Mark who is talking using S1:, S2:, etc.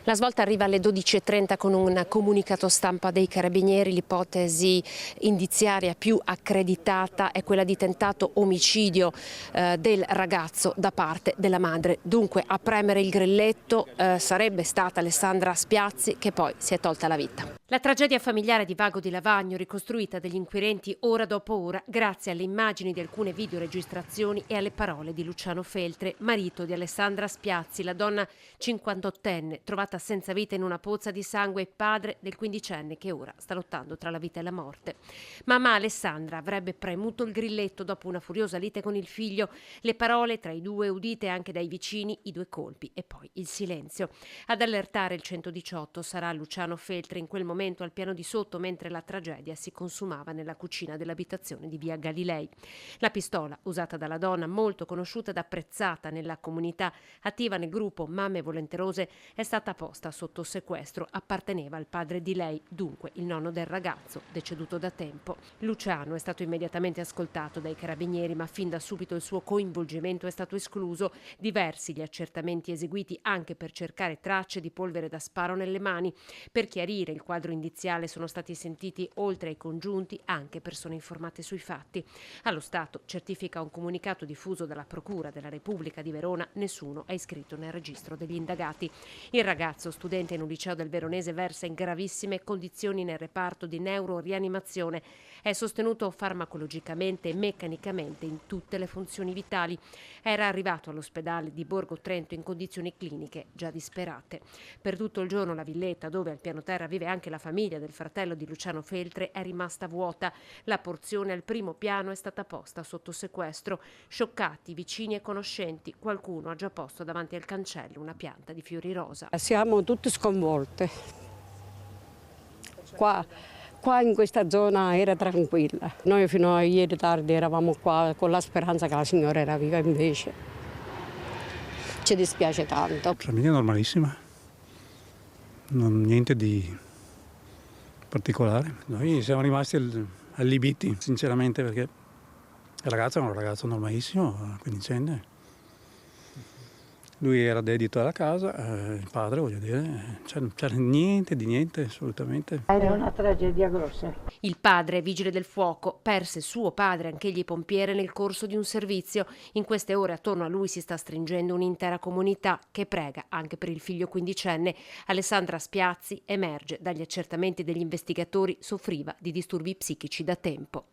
S1: La svolta arriva alle 12:30 con un comunicato stampa dei Carabinieri. L'ipotesi indiziaria più accreditata è quella di tentato omicidio del ragazzo da parte della madre. Dunque a premere il grilletto sarebbe stata Alessandra Spiazzi, che poi si è tolta la vita. La tragedia familiare di Vago di Lavagno, ricostruita dagli inquirenti ora dopo ora grazie alle immagini di alcune videoregistrazioni e alle parole di Luciano Feltre, marito di Alessandra Spiazzi, la donna 58enne trovata senza vita in una pozza di sangue e padre del quindicenne che ora sta lottando tra la vita e la morte. Mamma Alessandra avrebbe premuto il grilletto dopo una furiosa lite con il figlio, le parole tra i due udite anche dai vicini, i due colpi e poi il silenzio. Ad allertare il 118 sarà Luciano Feltre, in quel momento al piano di sotto mentre la tragedia si consumava nella cucina dell'abitazione di via Galilei. La pistola usata dalla donna, molto conosciuta ed apprezzata nella comunità attiva nel gruppo Mamme Volenterose, è stata posta sotto sequestro. Apparteneva al padre di lei, dunque il nonno del ragazzo, deceduto da tempo. Luciano è stato immediatamente ascoltato dai carabinieri, ma fin da subito il suo coinvolgimento è stato escluso. Diversi gli accertamenti eseguiti anche per cercare tracce di polvere da sparo nelle mani. Per chiarire il quadro indiziale sono stati sentiti, oltre ai congiunti, anche persone informate sui fatti. Allo Stato, certifica un comunicato diffuso dalla Procura della Repubblica di Verona, nessuno è iscritto nel registro degli indagati. Il ragazzo, studente in un liceo del Veronese, versa in gravissime condizioni nel reparto di neurorianimazione. È sostenuto farmacologicamente e meccanicamente in tutte le funzioni vitali. Era arrivato all'ospedale di Borgo Trento in condizioni cliniche già disperate. Per tutto il giorno la villetta, dove al piano terra vive anche la famiglia del fratello di Luciano Feltre, è rimasta vuota. La porzione al primo piano è stata posta sotto sequestro. Scioccati vicini e conoscenti, qualcuno ha già posto davanti al cancello una pianta di fiori rosa.
S2: Siamo tutti sconvolte. Qua in questa zona era tranquilla. Noi fino a ieri tardi eravamo qua con la speranza che la signora era viva, invece ci dispiace tanto.
S3: Famiglia normalissima, niente di particolare. Noi siamo rimasti allibiti, sinceramente, perché il ragazzo era un ragazzo normalissimo, quindicenne. Lui era dedito alla casa, il padre, voglio dire, non c'era niente di niente, assolutamente.
S4: Era una tragedia grossa.
S1: Il padre, vigile del fuoco, perse suo padre, anch'egli pompiere, nel corso di un servizio. In queste ore attorno a lui si sta stringendo un'intera comunità che prega anche per il figlio quindicenne. Alessandra Spiazzi, emerge dagli accertamenti degli investigatori, soffriva di disturbi psichici da tempo.